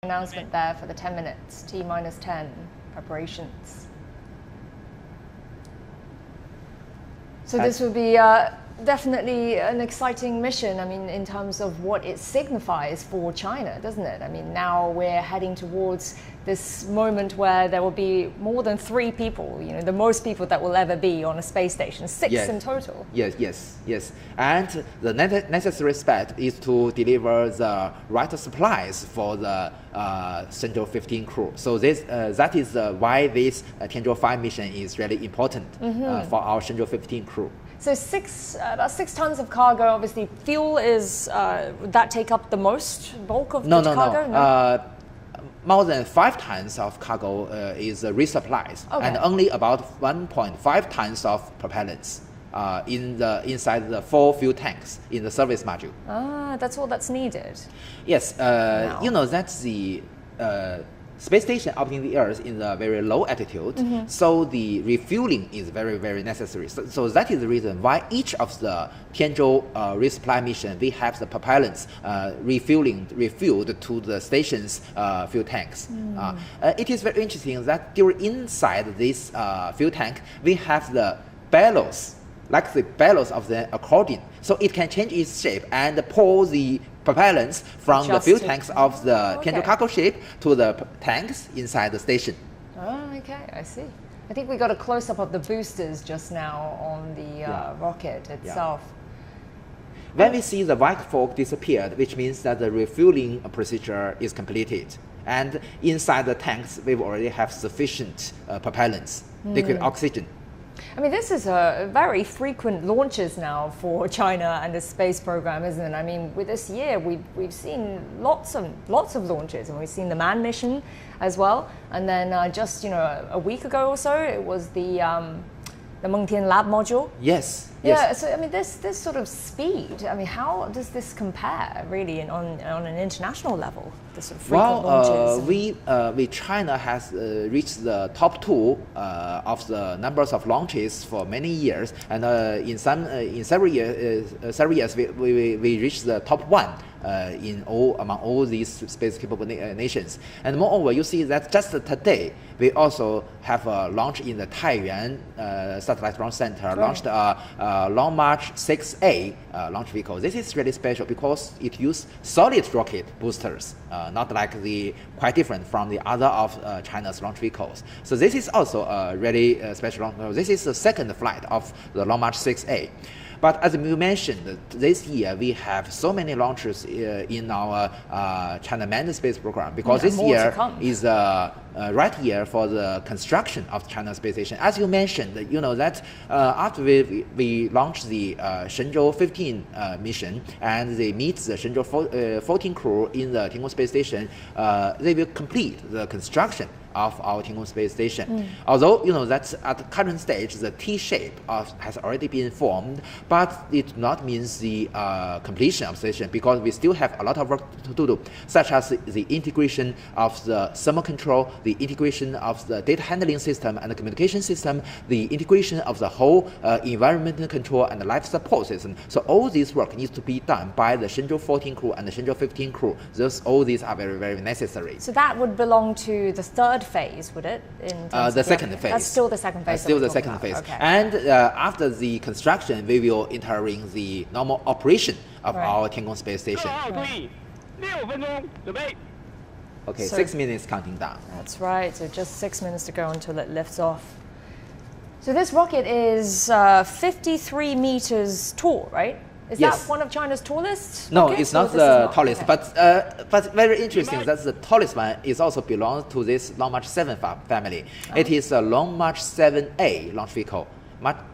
announcement there for the 10 minutes, T-10 preparations. So this would be definitely an exciting mission, I mean, in terms of what it signifies for China, doesn't it? I mean, now we're heading towards this moment where there will be more than 3 people, you know, the most people that will ever be on a space station, 6 in total. Yes. And the necessary step is to deliver the right supplies for the Shenzhou-15 crew. So that is why this Tianzhou-5 mission is really important for our Shenzhou-15 crew. So about 6 tons of cargo. Obviously, fuel is would that take up the most bulk of the cargo? No. More than 5 tons of cargo is resupplies, and only about 1.5 tons of propellants inside the 4 fuel tanks in the service module. Ah, that's all that's needed. Yes, you know that's the space station orbiting the Earth in a very low altitude, so the refueling is very, very necessary. So that is the reason why each of the Tianzhou resupply mission, we have the propellants refueled to the station's fuel tanks. It is very interesting that inside this fuel tank, we have the bellows, like the bellows of the accordion. So it can change its shape and pull the propellants from the fuel tanks of the Tianzhou cargo ship to the tanks inside the station. Oh, okay, I see. I think we got a close-up of the boosters just now on the rocket itself. When we see the white fog disappeared, which means that the refueling procedure is completed. And inside the tanks, we already have sufficient propellants, liquid oxygen. I mean, this is a very frequent launches now for China and the space program, isn't it? I mean, with this year, we've seen lots of launches, and we've seen the manned mission as well. And then just a week ago or so, it was the Mengtian Lab module. Yes. Yeah. So I mean, this sort of speed. I mean, how does this compare really on an international level? The sort of frequent launches. China has reached the top 2 of the numbers of launches for many years, and in several years we reached the top 1 among all these space capable nations. And moreover, you see that just today we also have a launch in the Taiyuan Satellite Launch Center, launched Long March 6A launch vehicle. This is really special because it uses solid rocket boosters, not like quite different from the other of China's launch vehicles. So this is also a really special launch. This is the second flight of the Long March 6A. But as you mentioned, this year we have so many launches in our China Manned Space Program, because this year is right year for the construction of China Space Station. As you mentioned, you know that after we launched the Shenzhou-15 mission and they meet the Shenzhou-14 crew in the Tiangong Space Station, they will complete the construction of our Tiangong Space Station. Although, you know, that at the current stage, the T shape has already been formed, but it does not mean the completion of the station, because we still have a lot of work to do, such as the integration of the thermal control, the integration of the data handling system and the communication system, the integration of the whole environmental control and the life support system. So all this work needs to be done by the Shenzhou-14 crew and the Shenzhou-15 crew. All these are very, very necessary. So that would belong to the third phase, would it? The second phase. That's still the second phase. Still the second phase. Okay. And after the construction, we will entering the normal operation of our Tiangong Space Station. Okay, so 6 minutes counting down. That's right. So just 6 minutes to go until it lifts off. So this rocket is 53 meters tall, right? Is that one of China's tallest? No, it's not the tallest, but very interesting that the tallest one is also belongs to this Long March 7 family. It is a Long March 7A launch vehicle.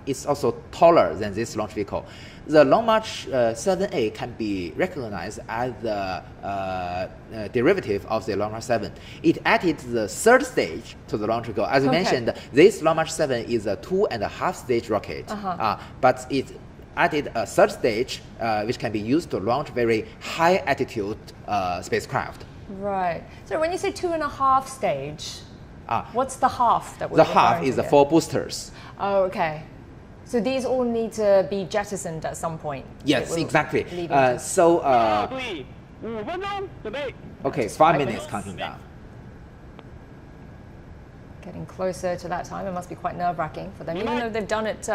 It's also taller than this launch vehicle. The Long March 7A can be recognized as the derivative of the Long March 7. It added the third stage to the launch vehicle. As you mentioned, this Long March 7 is a 2.5 stage rocket, but it added a third stage, which can be used to launch very high altitude spacecraft. Right. So when you say 2.5 stage, what's the half that we're The half is the 4 boosters. Oh, okay. So these all need to be jettisoned at some point. Yes, exactly. 5分钟，准备。 Okay, 5 minutes counting down. Getting closer to that time, it must be quite nerve-wracking for them, even though they've done it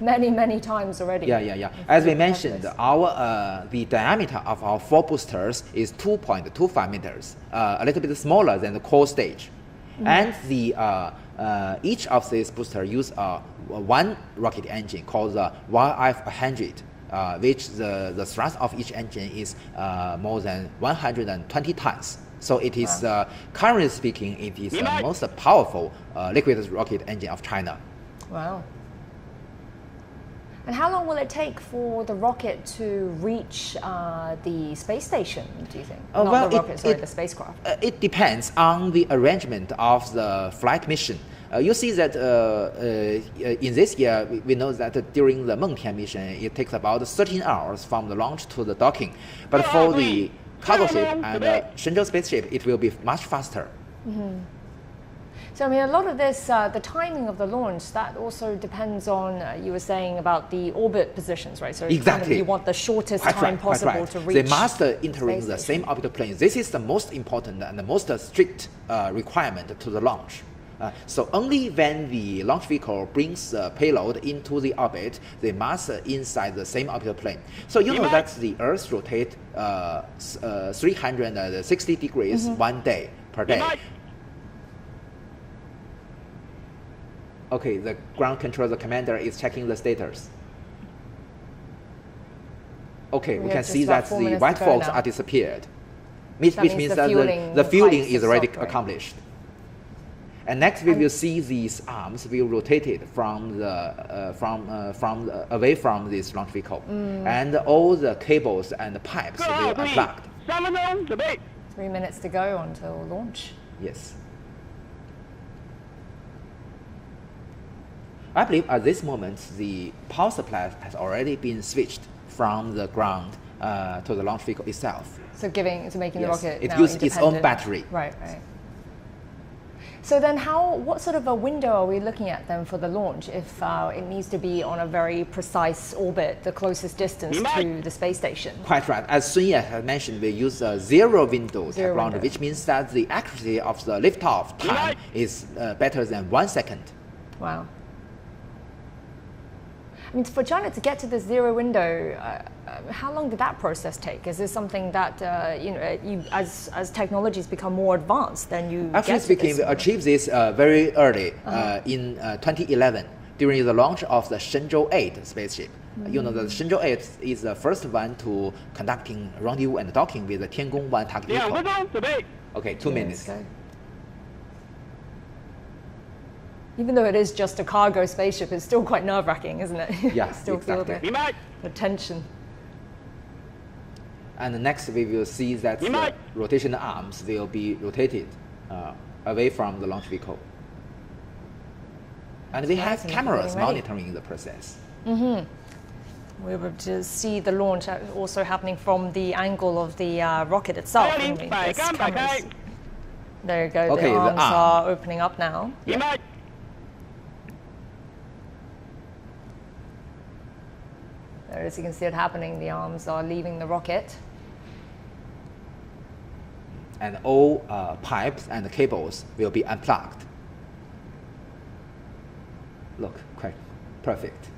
many, many times already. Yeah. As we mentioned, the diameter of our 4 boosters is 2.25 meters, a little bit smaller than the core stage. And each of these boosters use one rocket engine called the YF-100, which the thrust of each engine is more than 120 tons. So it is, currently speaking, it is the most powerful liquid rocket engine of China. Wow. And how long will it take for the rocket to reach the space station, do you think? Not the rocket, sorry, the spacecraft. It depends on the arrangement of the flight mission. You see that in this year, we know that during the Mengtian mission, it takes about 13 hours from the launch to the docking. But for the cargo ship and the Shenzhou spaceship, it will be much faster. So, I mean, a lot of this, the timing of the launch, that also depends on, you were saying about the orbit positions, right? So Exactly. You want the shortest time possible to reach. They must entering the same orbital plane. This is the most important and the most strict requirement to the launch. So only when the launch vehicle brings the payload into the orbit, they must inside the same orbital plane. So you know that the Earth rotates 360 degrees one day per day. Okay, the ground control, the commander is checking the status. Okay, we can see that the white folks are disappeared, which means that the fueling is already accomplished. And next we will see these arms will rotate from away from this launch vehicle, and all the cables and the pipes will be unplugged. 3分钟，准备。 3 minutes to go until launch. Yes. I believe at this moment the power supply has already been switched from the ground to the launch vehicle itself. So making the rocket it now uses its own independent. battery. Right. So then what sort of a window are we looking at then for the launch if it needs to be on a very precise orbit, the closest distance to the space station? Quite right. As Sun Ye had mentioned, we use a zero window technology, which means that the accuracy of the liftoff time is better than 1 second. Wow. I mean, for China to get to the zero window, how long did that process take? Is this something that as technologies become more advanced, then you actually speaking, we achieved this very early in 2011 during the launch of the Tianzhou-5 spaceship. You know, the Tianzhou-5 is the first one to conducting rendezvous and docking with the Tiangong-1 target vehicle. 2分钟，准备。 Okay, 2 minutes. Even though it is just a cargo spaceship, it's still quite nerve-wracking, isn't it? Yeah, still exactly. feel the tension. And next we will see that the rotational arms will be rotated away from the launch vehicle. And we have cameras monitoring the process. We were to see the launch also happening from the angle of the rocket itself. There you go, okay, the arms are opening up now. There, as you can see it happening, the arms are leaving the rocket. And all pipes and cables will be unplugged. Look, quite perfect.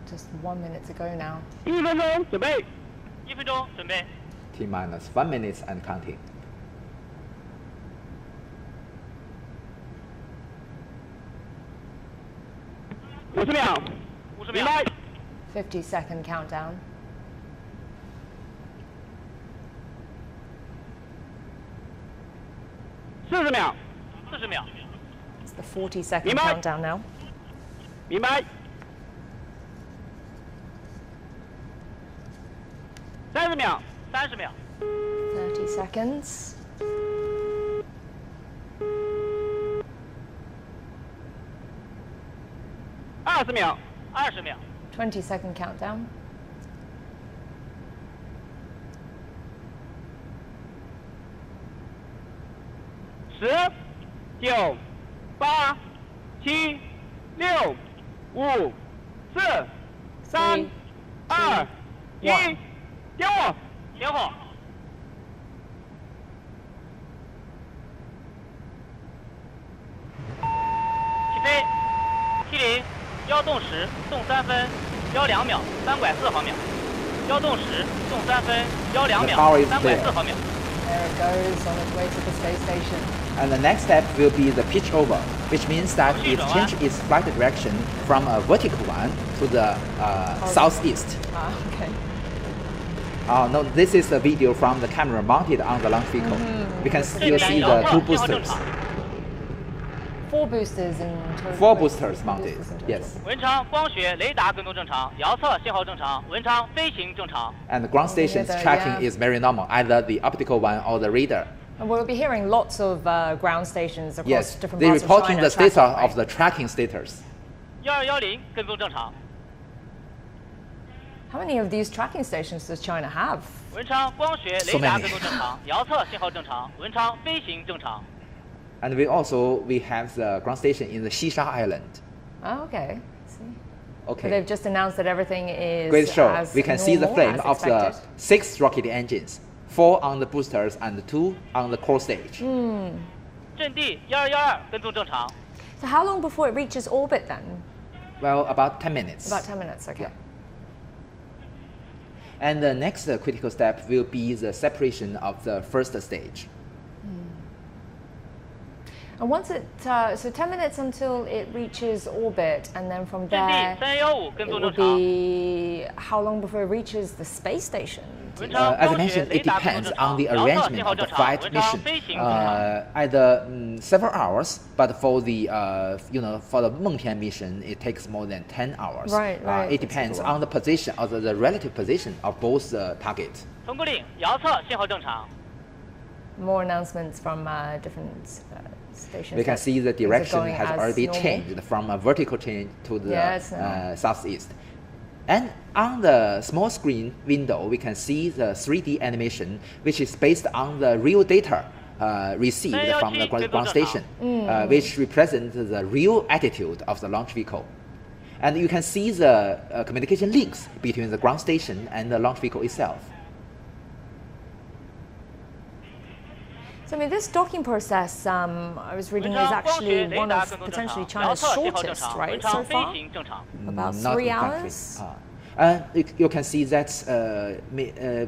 Just 1 minute to go now. 1分钟，准备。 1分钟，准备。 T minus 1 minute and counting. 50秒。 50明秒。白。 50-second countdown. 40秒。 40秒。 It's the 40-second countdown now. 明白。30秒。 30秒。 30 seconds. 20秒。 20秒。 20-second countdown. 10、9、8、7、6、5、4、3、2、2、1，点火。点火。起飞。T0，腰动10，动3分，腰2秒，3.4毫秒。腰动10，动3分，腰2秒，3.4毫秒。 There it goes on its way to the space station. And the next step will be the pitch over, which means that it changes its flight direction from a vertical one to the southeast. Okay. No, this is a video from the camera mounted on the launch vehicle. We can still see the 2 boosters. 4 boosters in total. 4 boosters mounted. Yes. 文昌光学雷达跟踪正常，遥测信号正常，文昌飞行正常。 And the ground station's tracking is very normal, either the optical one or the radar. And we'll be hearing lots of ground stations across Yes, different they're parts of reporting China. the status tracking, of the tracking status. 1210跟踪正常。 How many of these tracking stations does China have? 文昌光学雷达跟踪正常，遥测信号正常，文昌飞行正常。 And we have the ground station in the Xisha Island. Oh, okay. See. Okay. They've just announced that everything is Great show. as We can see the normal, flame as of the expected. 6 rocket engines, 4 on the boosters and 2 on the core stage. 阵地1212跟踪正常。 So how long before it reaches orbit then? Well, about 10 minutes. About 10 minutes, okay. Yeah. And the next critical step will be the separation of the first stage. And once it, so 10 minutes until it reaches orbit, and then from 阵地 there, 3115跟 it 踪 will 正常。 be how long before it reaches the space station? 文昌 As I 光学 mentioned, 雷 it 达跟 depends 踪正 on 常， the 遥测 arrangement 信号 of the 正常， flight 文昌 mission. 飞行正常。 Either several hours, but for the for the Mengtian mission, it takes more than 10 hours. Right. It That's depends a lot. on the position or the relative position of both targets. 通过令，遥测信号正常。 More announcements from different stations. We can that see the things are direction going has as already normal. changed from a vertical change to the Yes, southeast. And on the small screen window, we can see the 3D animation, which is based on the real data received from the ground station, which represents the real attitude of the launch vehicle. And you can see the communication links between the ground station and the launch vehicle itself. So I mean, this docking process, I was reading, is 文昌光 actually 学雷 one 达 of 跟踪正 potentially 常，遥 China's 测信号正 shortest, 常， right, 文 so 昌飞 far? 行正常。 About Not 3 exactly. hours? You can see that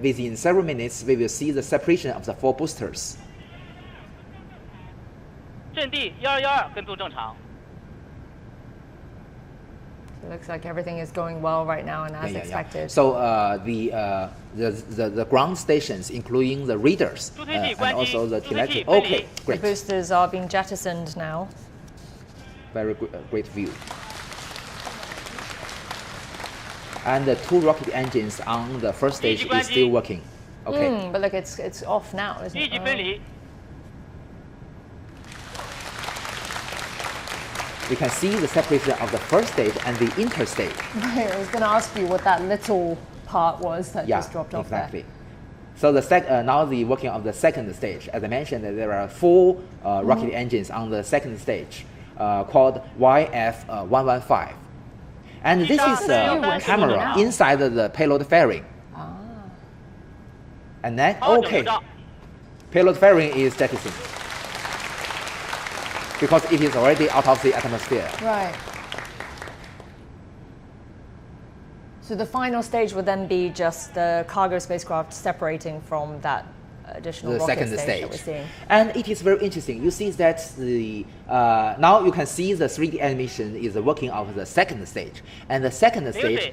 within several minutes, we will see the separation of the 4 boosters. 阵地1212跟踪正常。 It looks like everything is going well right now and as expected. So the ground stations, including the readers and also the telemetry. Okay, The great. boosters are being jettisoned now. Very great view. And the 2 rocket engines on the first stage is still working. Okay. But look, it's off now, isn't 一 it? 级分离。 We can see the separation of the first stage and the interstage. Right, I was going to ask you what that little part was that Yeah, just dropped off exactly. So now the working of the second stage. As I mentioned, there are 4 rocket engines on the second stage called YF-115. And this is a camera inside the payload fairing. And then, 好，整 okay, 不着。 payload fairing is jettisoned because it is already out of the atmosphere. there. Right. So the final stage would then be just the cargo spacecraft separating from that additional The rocket second stage that we're stage. seeing. And it is very interesting. You see that now you can see the 3D animation is working of the second stage. And the second stage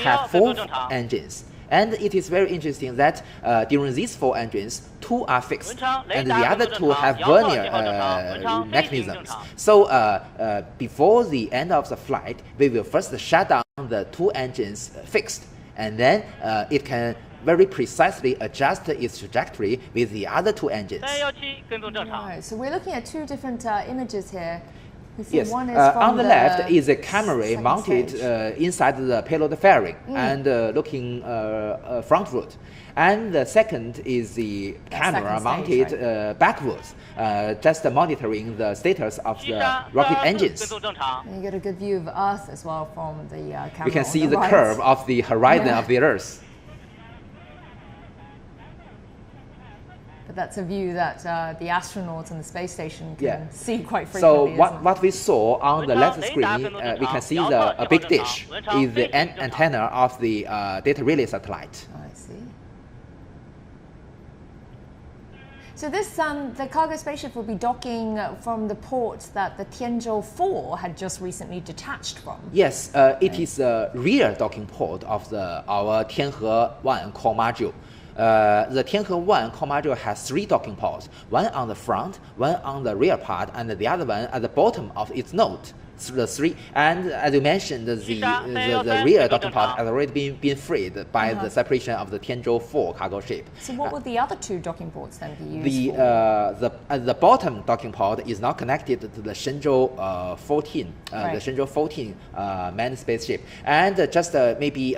have 4 engines. And it is very interesting that during these 4 engines, 2 are fixed, and the other 2 have vernier mechanisms. So before the end of the flight, we will first shut down the 2 engines fixed, and then it can very precisely adjust its trajectory with the other 2 engines. 317跟踪正常。 Right, so we're looking at 2 different images here. You see Yes, one is on the left is a camera second mounted stage. inside the payload fairing and looking frontward. And the second is the camera mounted backwards, just monitoring the status of the rocket engines. 跟踪正常。 And you get a good view of Earth as well from the camera. We can on see the right. curve of the horizon of the Earth. But that's a view that the astronauts and the space station can Yeah. see quite So frequently. what we saw on the left screen, we can see a big dish is the antenna of the data relay satellite. I see. So this, the cargo spaceship will be docking from the port that the Tianzhou-5 had just recently detached from. Yes, it is a rear docking port of our Tianhe-1 core module. The Tianhe-1 core module has 3 docking ports, one on the front, one on the rear part, and the other one at the bottom of its node. The 3, and as you mentioned, the rear docking port has already been freed by the separation of the Tianzhou-4 cargo ship. So what would the other 2 docking ports then be used for? The bottom docking port is now connected to the Shenzhou-14, Right. the Shenzhou-14 manned spaceship, and just maybe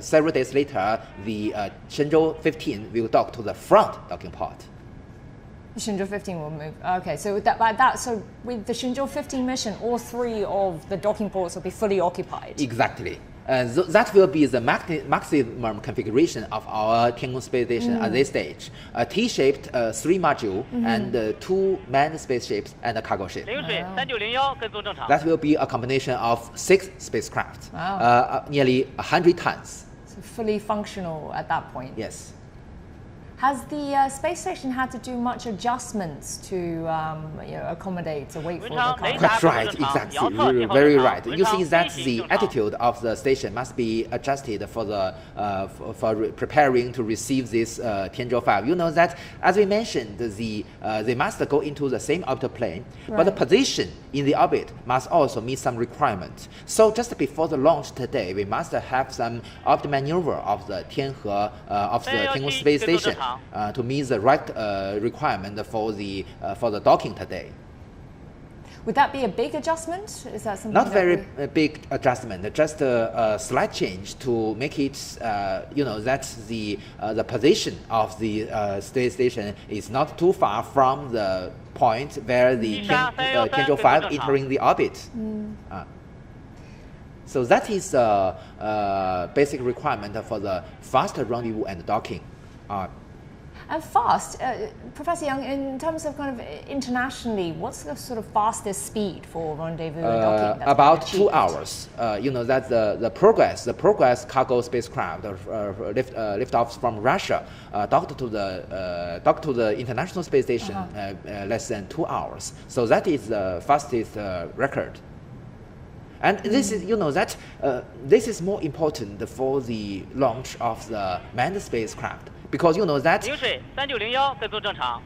several days later, the Shenzhou-15 will dock to the front docking port. The Shenzhou-15 will move. Okay, so with the Shenzhou-15 mission, all 3 of the docking ports will be fully occupied. Exactly. That will be the maximum configuration of our Tiangong space station at this stage. A T-shaped 3 module and 2 manned spaceships and a cargo ship. 零水3901跟踪正常。 That will be a combination of 6 spacecraft, Wow. nearly 100 tons. So fully functional at that point. Yes. Has the space station had to do much adjustments to accommodate or wait for the cargo? Quite right, exactly, very right. You see that the attitude of the station must be adjusted for preparing to receive this Tianzhou-5. You know that, as we mentioned, they must go into the same orbital plane, but the position in the orbit must also meet some requirements. So just before the launch today, we must have some orbital maneuver of the Tiangong space station to meet the right requirement for the docking today. Would that be a big adjustment? Is that something? Not very big adjustment, just a slight change to make it, that the position of the space station is not too far from the point where the Tianzhou-5 entering the orbit. So that is a basic requirement for the fast rendezvous and docking. And fast, Professor Young, in terms of kind of internationally, what's the sort of fastest speed for rendezvous and docking? That's About been 2 achieved? hours. That the Progress cargo spacecraft, liftoffs from Russia, docked to the International Space Station less than 2 hours. So that is the fastest record. And this is, this is more important for the launch of the manned spacecraft. Because you know that 零水3901跟踪正常。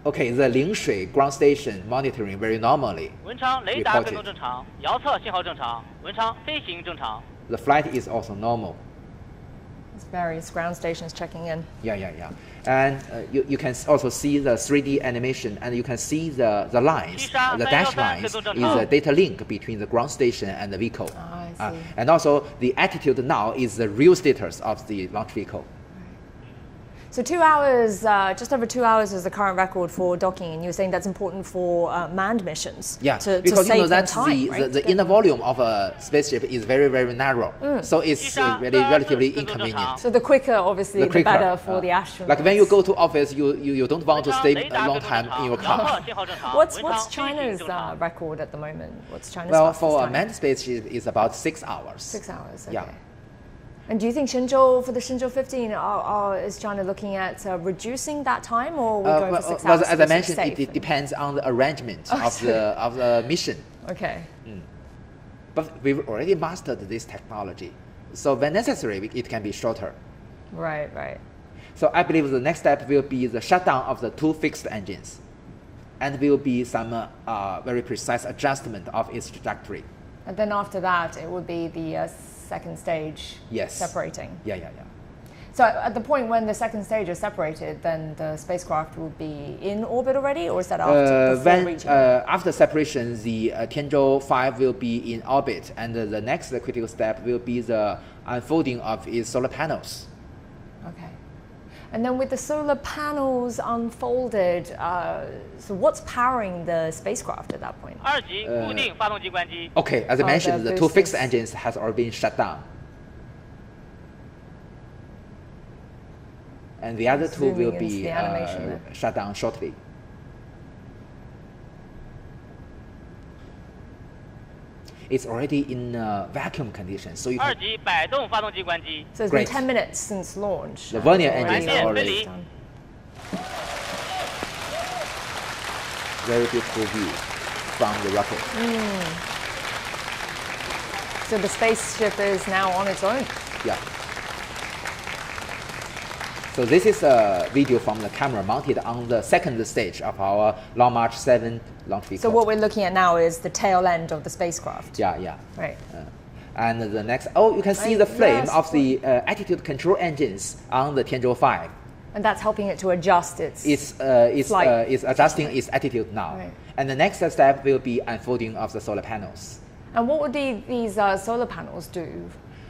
okay, the Lingshui ground station monitoring very normally. 文昌雷达跟踪正常，遥测信号正常，文昌飞行正常。 The flight is also normal. There's various ground stations checking in. Yeah. And you can also see the 3D animation, and you can see the lines, the dash lines is a data link between the ground station and the vehicle. I see. And also the attitude now is the real status of the launch vehicle. So 2 hours, just over 2 hours is the current record for docking, and you're saying that's important for manned missions. Yeah, to because save you know that time, right? the inner volume of a spaceship is very, very narrow. So it's really relatively inconvenient. So the quicker, obviously, the better for the astronauts. Like when you go to office, you don't want to stay a long time in your car. What's China's record at the moment? What's China's Well, fastest for a time? manned spaceship, it's about 6 hours. 6 hours, okay. Yeah. And do you think for the Shenzhou-15, is China looking at reducing that time, or are we going for 6 hours? As I mentioned, it depends on the arrangement of the mission. Okay. But we've already mastered this technology, so when necessary, it can be shorter. Right. So I believe the next step will be the shutdown of the 2 fixed engines, and will be some very precise adjustment of its trajectory. And then after that, it would be the second stage separating. Yeah. So at the point when the second stage is separated, then the spacecraft will be in orbit already, or is that after reaching? After separation, the Tianzhou-5 will be in orbit, and the next critical step will be the unfolding of its solar panels. Okay. And then with the solar panels unfolded, so what's powering the spacecraft at that point? 2级固定发动机关机。 Okay, as I mentioned, the the two fixed boosters. engines has already been shut down. And the other two will Zooming be into the animation there. shut down shortly. It's already in vacuum condition, so you 2 can, 级摆动发动机关机。 So it's Great. been 10 minutes since launch. The vernier and engines are already already- done. very beautiful view from the rocket. So the spaceship is now on its own. Yeah. So this is a video from the camera mounted on the second stage of our Long March 7 launch vehicle. So what we're looking at now is the tail end of the spacecraft. Yeah, yeah. Right. And the next, you can see the flame of the attitude control engines on the Tianzhou-5. And that's helping it to adjust its flight. It's adjusting its attitude now. Right. And the next step will be unfolding of the solar panels. And what would these solar panels do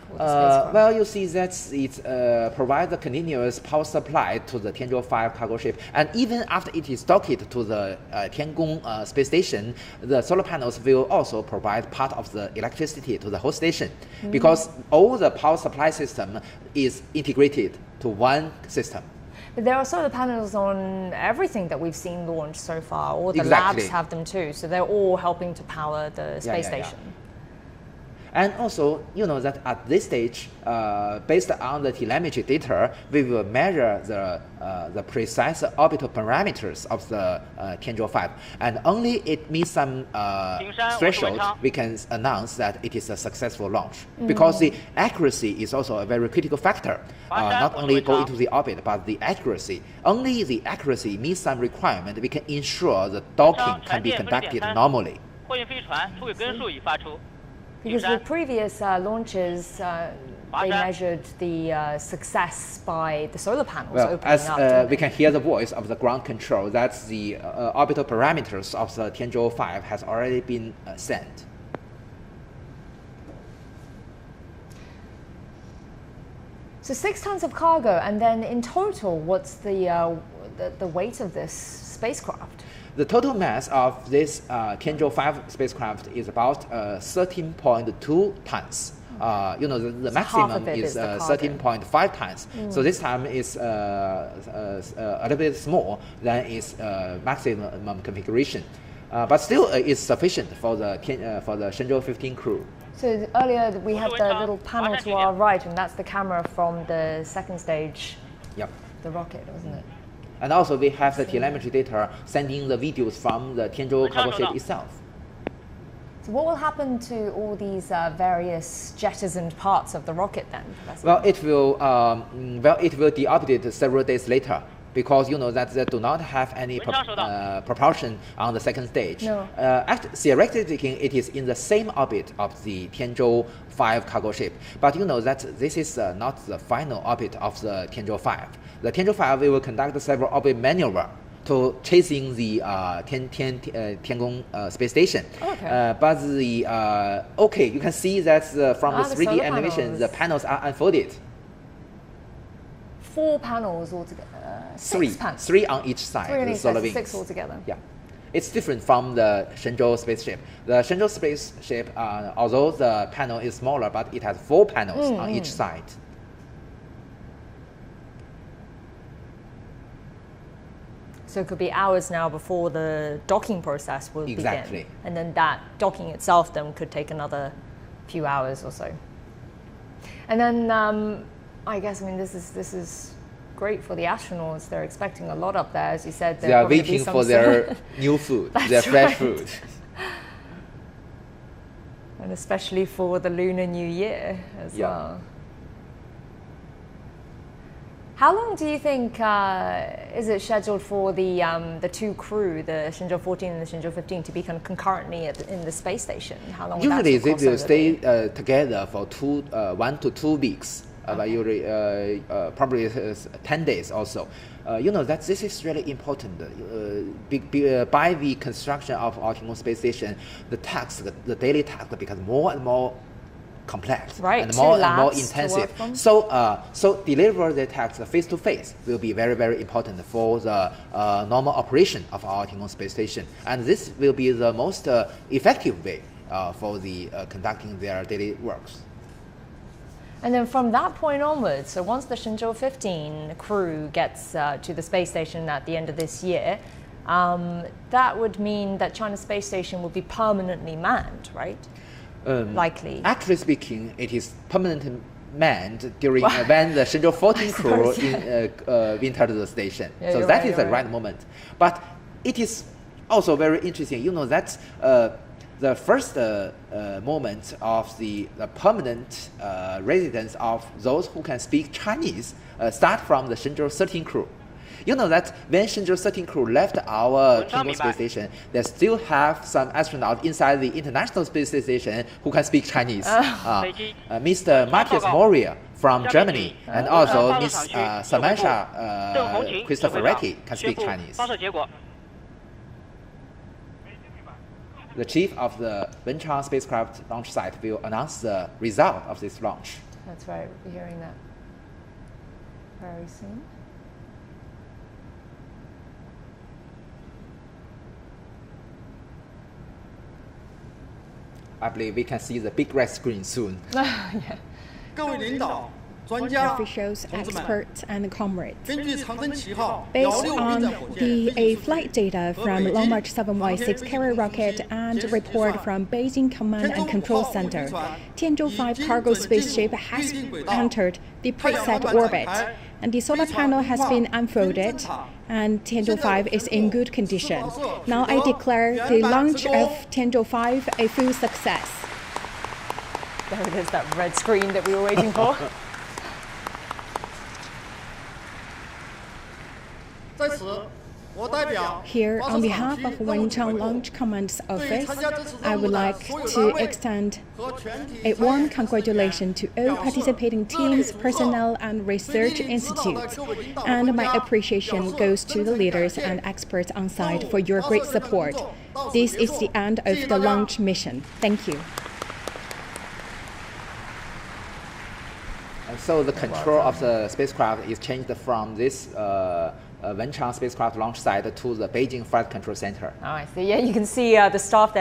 for the spacecraft? Well, you see that it provides a continuous power supply to the Tianzhou-5 cargo ship, and even after it is docked to the Tiangong space station, the solar panels will also provide part of the electricity to the whole station, because all the power supply system is integrated to one system. But there are solar panels on everything that we've seen launched so far. All the Exactly. labs have them too, so they're all helping to power the space yeah, yeah. station. And also, you know that at this stage, based on the telemetry data, we will measure the precise orbital parameters of the Tianzhou-5, and only it meets some threshold, Wenchang. we can announce that it is a successful launch. Because the accuracy is also a very critical factor. Not only going to the orbit, but the accuracy. Only the accuracy meets some requirement, we can ensure the docking can be conducted normally. 货运飞船出轨根数已发出。 Because the previous launches, they measured the success by the solar panels Well, opening as up. didn't we they? can hear the voice of the ground control, that's the orbital parameters of the Tianzhou-5 has already been sent. So 6 tons of cargo, and then in total, what's the weight of this spacecraft? The total mass of this Tianzhou-5 spacecraft is about 13.2 tons. You know, the maximum of it is is the cargo. 13.5 tons. So this time is a little bit small than its maximum configuration. But still it's sufficient for the Shenzhou-15 crew. So earlier we had the Wenchang, little panel to our right, and that's the camera from the second stage, Yep. the rocket, wasn't it? And also we have the telemetry data sending the videos from the Tianzhou cargo ship itself. So what will happen to all these various jettisoned parts of the rocket then, Professor? Well, it will deorbit several days later, because you know that they do not have any propulsion on the second stage. No. Theoretically speaking, it is in the same orbit of the Tianzhou-5 cargo ship. But you know that this is not the final orbit of the Tianzhou-5. The Tianzhou-5 will conduct several orbit maneuver to chasing the Tiangong space station. Okay. But the you can see that from the the 3D solar animation, panels. the panels are unfolded. 4 panels altogether. 3 panels. 3 on each side. 3 on the each solar side, wings. 6 altogether. Yeah, it's different from the Shenzhou spaceship. The Shenzhou spaceship, although the panel is smaller, but it has 4 panels on each side. So it could be hours now before the docking process will Exactly. begin. And then that docking itself then could take another few hours or so. And then I guess, I mean, this is great for the astronauts. They're expecting a lot up there. As you said, They are waiting for their new food, their fresh food. And especially for the Lunar New Year as Yeah. well. How long do you think is it scheduled for the 2 crew, the Shenzhou-14 and the Shenzhou-15, to be kind of concurrently in the space station? How long? would that Usually sort of they will crossover stay be? together for 1 to 2 weeks, but usually probably 10 days also. You know that this is really important. By the construction of our Tiangong space station, the daily tasks become more and more complex Right, and more labs to intensive. work from. So deliver the text face to face will be very, very important for the normal operation of our Tianzhou space station, and this will be the most effective way for the conducting their daily works. And then from that point onwards, so once the Tianzhou-15 crew gets to the space station at the end of this year, that would mean that China's space station will be permanently manned, right? Likely. Actually speaking, it is permanently manned during when the Tianzhou-14 crew entered the station. Yeah, so that is the right moment. But it is also very interesting. You know that the first moment of the permanent residence of those who can speak Chinese start from the Tianzhou-13 crew. You know that when Tianzhou-13 crew left our Tianzhou space station, they still have some astronauts inside the International Space Station who can speak Chinese. Mr. Matthias Moria from Germany and also Miss Samantha Cristoforetti can speak Chinese. The chief of the Wenchang Spacecraft Launch Site will announce the result of this launch. That's right, we'll be hearing that very soon. I believe we can see the big red screen soon. Yeah. Officials, experts, and comrades. Based on the flight data from Long March 7Y6 carrier rocket and report from Beijing Command and Control Center, Tianzhou-5 cargo spaceship has entered the preset orbit, and the solar panel has been unfolded, and Tianzhou-5 is in good condition. Now I declare the launch of Tianzhou-5 a full success. There it is, that red screen that we were waiting for. Here, on behalf of Wenchang Launch Command's office, I would like to extend a warm congratulations to all participating teams, personnel, and research institutes. And my appreciation goes to the leaders and experts on site for your great support. This is the end of the launch mission. Thank you. So the control of the spacecraft is changed from this Wenchang Spacecraft Launch Site to the Beijing Flight Control Center. Oh, I see. Yeah, you can see the staff there.